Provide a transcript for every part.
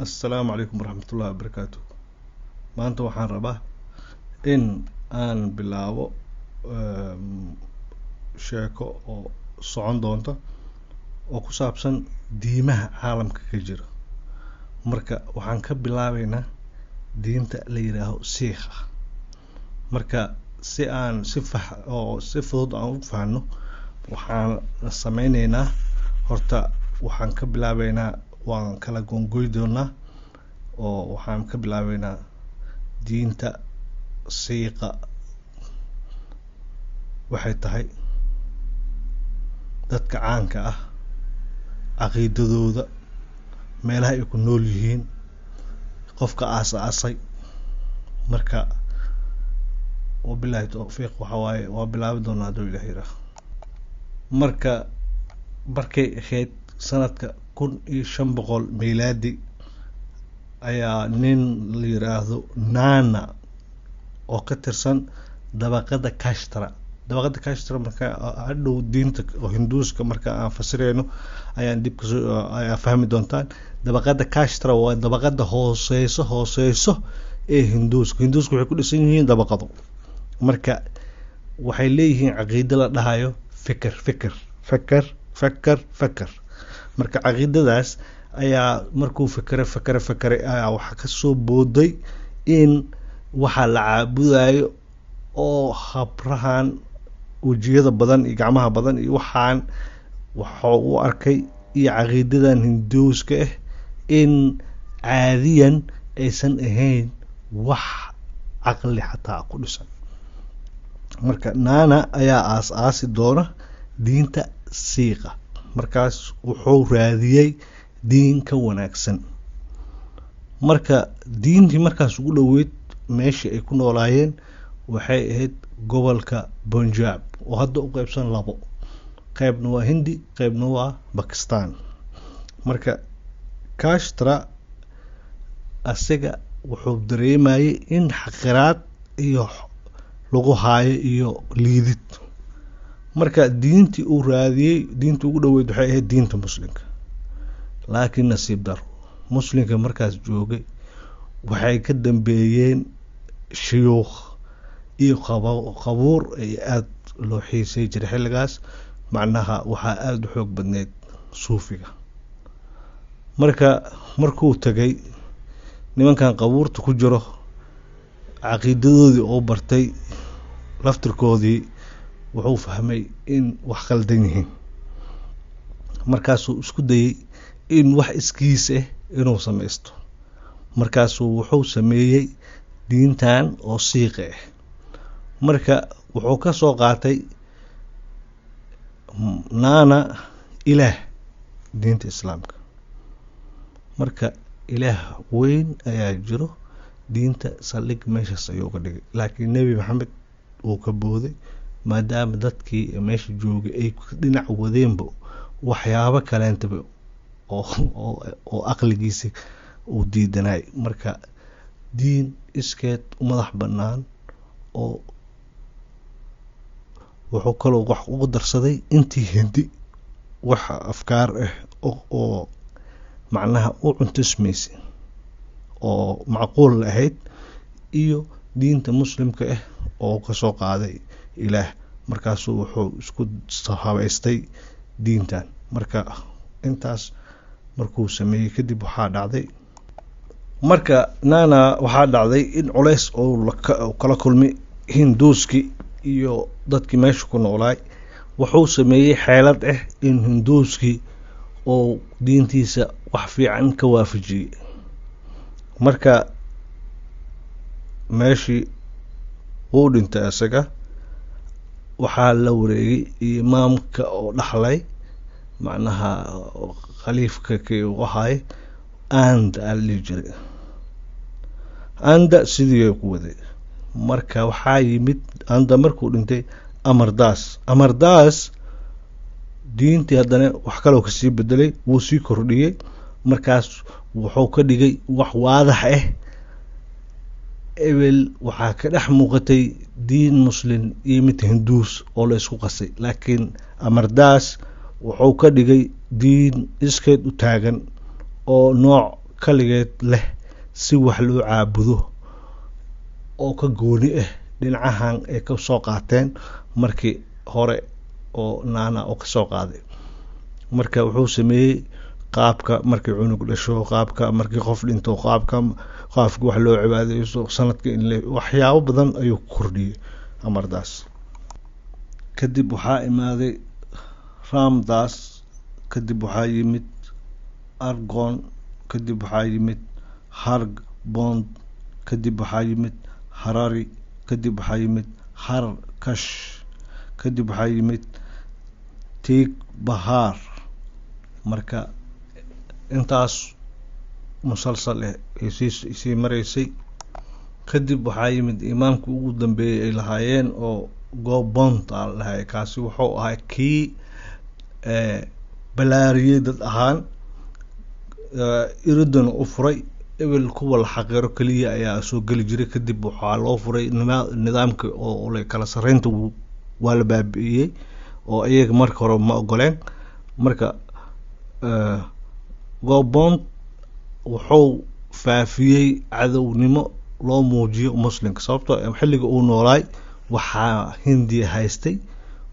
Assalaamu calaykum waraxmatullaahi wabarakaatuh. Maanta waxaan rabaa in aan bilaabo sheeko oo socon doonta oo ku saabsan diimaha caalamka ka jira. Marka waxaan ka bilaabeynaa diinta la yidhaaho Siikha. Marka si aan si fudud aan u fahanno, waxaan sameyneynaa horta waxaan ka bilaabeynaa waan kala goongoy doonaa oo waxaan ka bilaabeynaa diinta Siikha waxay tahay dadka caanka ah, caqiidadooda, meelaha ay ku nool yihiin, qofka aasaasay. Marka wabilaahi tawfiiq waxa waaye waa bilaabi doonaa hadduu Ilaahay yiraaho. Marka markay ahayd sanadka 1500 miilaadi ayaa nin la yiraahdo Nana oo ka tirsan dabaqada Kashtra marka hadhow diinta Hinduuska marka aan fasireyno ayaan dib ayaa fahmi doontaan. Dabaqada Kashtra waa dabaqada hooseyso ee Hinduuska waxay ku dhisan yihiin dabaqado. Marka waxay leeyihiin caqiido la dhahayo fikr. Marka caqiidadaas ayaa markuu fikray ayaa waxa ka soo booday in waxa la caabudayo oo habrahan wajiyada badan iyo gacmaha badan iyo waxaan waxa uu arkay iyo caqiidadan Hinduuska in caadiyan aysan ahayn wax aqli xataa ku dhisan. Marka Nana ayaa aas-aasi doona diinta Siikha. Markaas wuxuu raadiyay diin ka wanaagsan. Marka diintii markaas ugu dhoweyd meeshii ay ku noolaayeen waxay ahayd gobolka Punjab oo hadda u qaybsan labo, qaybna waa Hindi, qaybna waa Pakistan. Marka Kashtra asiga wuxuu dareemayay in xaqiraad iyo lagu haayo iyo liidid. Marka diintii uu raadiyay, diintii ugu dhoweyd waxay ahayd diinta Muslimka. Laakiin nasiib daro, Muslimka markaas joogay waxay ka dambeeyeen shuyuukh iyo qabuur ay aad loo xiisay jiray xilligaas. Macnaha waxaa aad u xoog badneyd suufiga. Markuu tagay nimankan qabuurta ku jiro, caqiidadoodii oo bartay laftirkoodii wuxuu fahmay in wax khaldan yihiin. Markaasuu isku dayay in wax iskiis inuu sameysto. Markaasuu wuxuu sameeyay diintan oo Siikha ah. Marka wuxuu ka soo qaatay Nana ilaah diinta Islaamka. Marka ilaah weyn ayaa jiro, diinta saldhig meeshaas ayuu ka dhigay. Laakiin Nebi Maxamed uu ka booday maadaama dadkii meesha joogay ay dhinac wadeenba waxyaabo kaleentaba oo aqligiisa uu diidanay. Marka diin iskeed u madax bannaan oo wuxuu kaloo wax ugu darsaday intii Hindi wax afkaar oo macnaha u cuntismaysay oo macquul ahayd iyo diinta Muslimka oo ka soo qaaday ilaah. Markaasuu wuxuu isku habaystay diintan. Marka intaas markuu sameeyay kadib waxaa dhacday in culays oo kala kulmay Hinduuski iyo dadkii meesha ku noolaay. Wuxuu sameeyay xeelad in Hinduuski oo diintiisa wax fiican ka waafajiyay. Marka meeshii uu dhintay asaga waxaa la wareegay imaamka oo dhaxlay, macnaha khaliifka uu ahaay Anda sidii ku waday. Marka waxaa yimid Anda markuu dhintay Amardaas diintii haddana wax kaloo ka sii bedelay, wuu sii kordhiyay. Markaas wuxuu ka dhigay wax waadax ebel waxaa ka dhex muuqatay diin Muslim iyo mid Hinduus oo la isku qasay. Laakiin Amardaas wuxuu ka dhigay diin iskeed u taagan oo nooc kaligeed leh si wax loo caabudo oo ka gooni ah dhinacahan ay ka soo qaateen markii hore oo Nana oo ka soo qaaday. marka wuxuu sameeyey qaabka markii cunug dhasho, qaabka markii qof dhinto, qaabka wax loo cibaadeysto sanadka in waxyaabo badan ayuu kordhiyey amardaas. kadib waxaa imaaday Ramdas, kadib waxaa yimid Argon, kadib waxaa yimid Hargbond, kadib waxaa yimid Harari, kadib waxaa yimid Harkash, kadib waxaa yimid Tig Bahar. marka intaas musalsal ay sii maraysay. kadib waxaa yimid imaamka ugu dambeeyay ay lahaayeen oo Gobond lahaay. kaasi wuxuu ahaa kii balaariyay dad ahaan, iridana u furay. ebel kuwa la xaqiro kaliya ayaa soo geli jiray. kadib waxaa loo furay nidaamka oo kala sareynta waa la baabi'iyey oo iyaga marka hore ma ogoleen. marka Gobond wuxuu faafiyey cadownimo loo muujiyo muslimka, sababtoo xilliga uu noolaay waxaa Hindiya haystay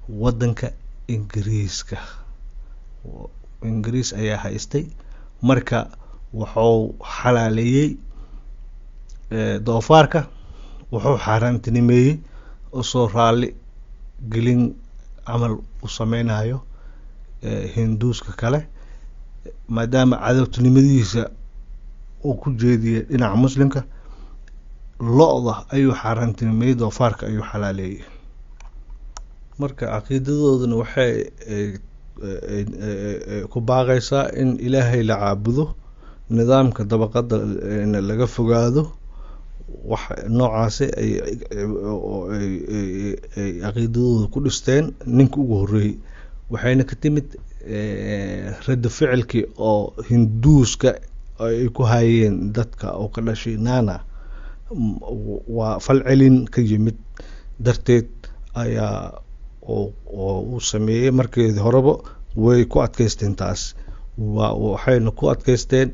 wadanka Ingiriiska. Ingiriis ayaa haystay. marka wuxuu xalaaleeyey doofaarka, wuxuu xaaraantinimeeyey oo soo raali gelin camal u sameynayo Hinduuska kale, maadaama cadowtinimadiisa uu ku jeediyey dhinaca muslimka. lo-da ayuu xaaraantinimeeyey, doofaarka ayuu xalaaleeyey. marka caqiidadooduna waxay ku baaqaysaa in ilaahay la caabudo, nidaamka dabaqada laga fogaado. wax noocaasi ay caqiidadooda ku dhisteen ninka ugu horeeyey, waxayna ka timid rada ficilkii oo Hinduuska ay ku hayeen dadka oo ka dhashay Nana. waa falcelin ka yimid darteed ayaa oo sameeyey. markii horeba way ku adkaysteen taas, waxayna ku adkaysteen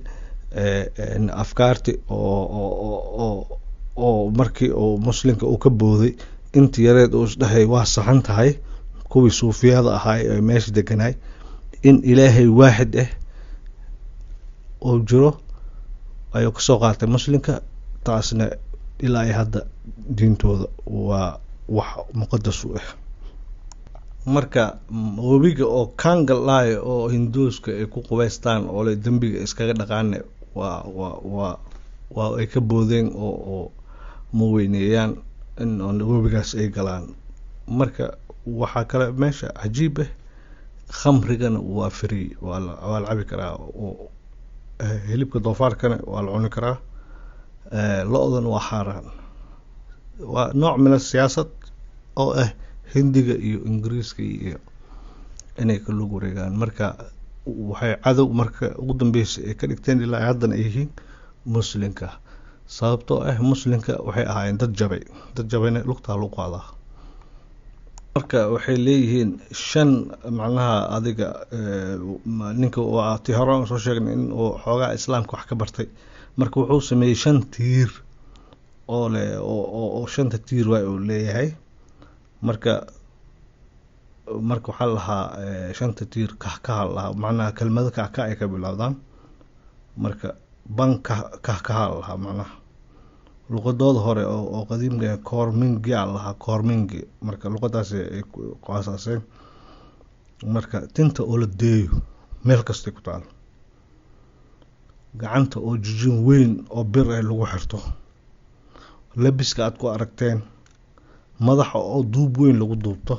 afkaarti oo markii uu muslimka uu ka booday intii yareed uu isdhahay waa saxan tahay, kuwii suufiyada ahaa ee meesha deganaay, in ilaahay waaxid ah oo jiro ayuu ka soo qaatay muslimka. taasna ilaa ay hadda diintooda waa wax muqadas u ah. marka webiga oo Kangalai oo Hinduuska ay ku qubaystaan oo leh dambiga iskaga dhaqaan waa ay ka boodeen oo ma weyneeyaan in webigaas ay galaan. marka waxaa kale meesha cajiib ah, khamrigana waa free, waa la cabi karaa. hilibka doofaarkana waa la cuni karaa. lo-dana waa xaaraan. waa nooc min siyaasad oo ah Hindiga iyo Ingiriiska iyo inay ka lug wareegaan. marka waxay cadow marka ugu dambeysay ay ka dhigteen ilaa haddana ay yihiin muslimka, sababtoo ah muslimka waxay ahaayeen dad jabayna lugtaa lagu qaadaa. marka waxay leeyihiin 5 macnaha adiga ninka waa tii hore aan soo sheegnay in uu xoogaa islaamka wax ka bartay. marka wuxuu sameeyey 5 tiir oo leh oo 5 tiir waa uu leeyahay. marka waxaa lahaa 5 tiir ka lahaa, macnaha kelmado ka ay ka bilowdaan. marka banka ka lahaa, macnaha luqadooda hore oo qadiimka Kormingi lahaa, Kormingi. marka luqadaas ay ku aasaaseen. marka tinta oo la deeyo meel kasta ku taal, gacanta oo jijin weyn oo bir ay lagu xirto, labiska aad ku aragteen, madaxa oo duub weyn lagu duubto,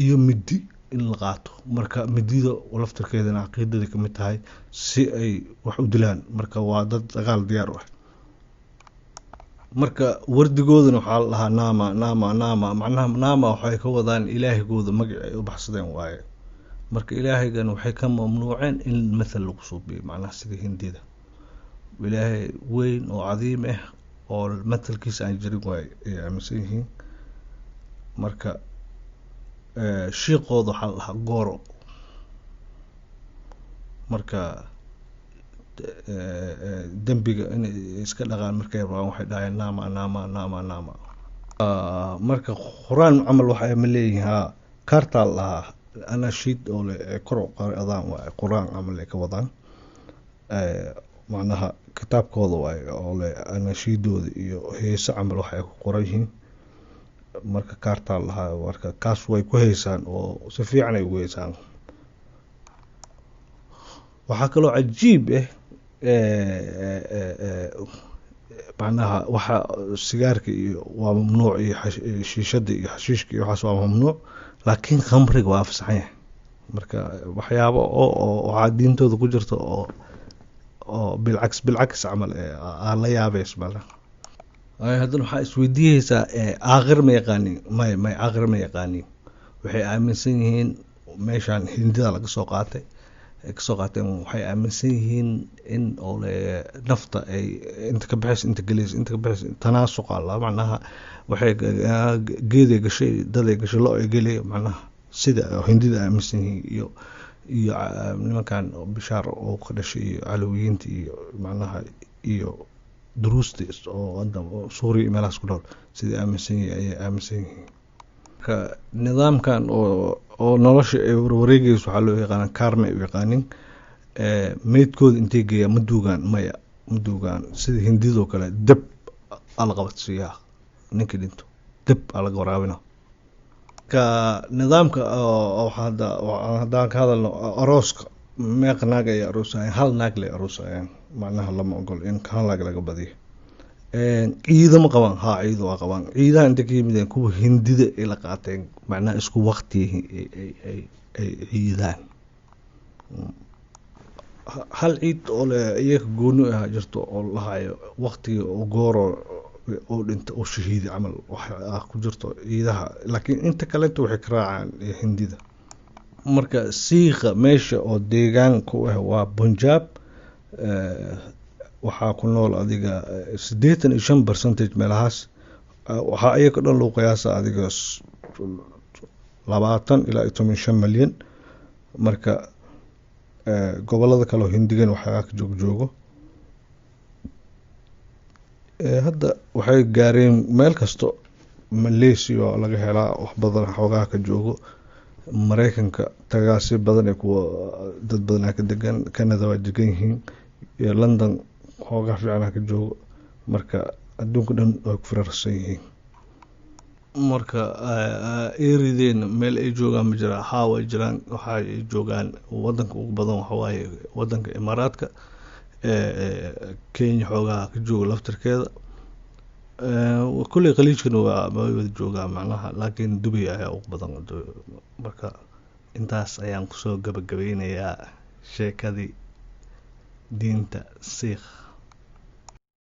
iyo midi in la qaato. marka midida laftirkeedana caqiidada kamid tahay si ay wax u dilaan. marka waa dad dagaal diyaar u ah. marka wardigoodana waxaa la dhahaa Nama. macnaha Nama waxay ka wadaan ilaahigooda magac ay u baxsadeen waaye. marka ilaahigan waxay ka mamnuuceen in mathal lagu suubiyo, macnaha sida Hindida. ilaahay weyn oo cadiim ah oo mathalkiisa aan jirin waaye ay aaminsan yihiin. marka shiiqooda waxaa la dhahaa Goro. marka dembiga inay iska dhaqaan markay rabaan waxay dhahayaan naama. Marka quraan camal waxa ma leeyihiin kaartaa lahaa anashiid oo le kor u qaadaan waa quraan camal ay ka wadaan macnaha kitaabkooda waay oo le anashiidooda iyo heeso camal waxay ku qoran yihiin marka kaartaa lahaa marka kaas way ku heesaan oo si fiican ay ugu heesaan. waxaa kaloo cajiib macnaha waxa sigaarka iyo waa mamnuuc iyo shiishada iyo xashiishka iyo waxaas waa mamnuuc laakiin khamriga waa fasaxan yahay marka waxyaabo oo diintooda ku jirta oo bilcaks camal aan la yaabeys mala haddana waxaa isweydiiyeysaa aakhir ma yaqaanin may aakhir ma yaqaanin waxay aaminsan yihiin meeshaan hindida laga soo qaateen waxay aaminsan yihiin in oo nafta ay inta ka baxayso inta galayso tanaasuqa la macnaha waxay geeday gashay daday gashay loo ay galay macnaha sida hindida aaminsan yihiin iyo nimankan bishaar oo ka dhashay iyo calawiyiinta iyo macnaha iyo duruusta oo hadda Suuriya meelahaas ku nool sida aaminsan yihiin nidaamkan oo nolosha ay wareegayso waxaa loo yaqaan karma ay yaqaanin meydkooda intay geeya ma duugaan sida hindidoo kale dab ala qabadsiiyaa ninka dhinto dab alaga waraabina ka nidaamka oo haddaan ka hadalno arooska meeqa naag ay aroosayaan hal naag lay aroosayaan macnaha lama ogol in hal naag laga badiyo ciido ma qabaan ciido waa qabaan ciidaha inta ka yimideen kuwa hindida ay la qaateen macnaha isku waqti ay ciidaan hal ciid oo iyaga gooni ah jirto oo lahayo waqtiga oo gooro oo dhinta oo shahiidi camal wax ku jirto ciidaha laakiin inta kale waxay ka raacaan hindida marka siiqa meesha oo deegaanka ah waa Punjab waxaa ku nool adiga 85% meelahaas waxaa iyaga dhan loo qiyaasa adiga 20 ilaa 15 milyan marka gobolada kale oo hindigan waxaa ka joogo hadda waxay gaareen meel kasto Malaysia laga helaa wax badan xoogaa ka joogo Mareykanka tagaasi badan ee kuwa dad badan ka degan Canada waa degan yihiin iyo London xoogaa fiican ka joogo marka adduunka dhan way ku firarsan yihiin marka erideen meel ay joogaan ma jira way jiraan waxa ay joogaan wadanka ugu badan waxa waaye wadanka Imaaraadka Kenya xoogaa ka joogo laftirkeeda kulli qaliijkana waa wada joogaa macnaha laakiin Dubai ayaa ugu badan marka intaas ayaan kusoo gabagabeynayaa sheekadii diinta Sikh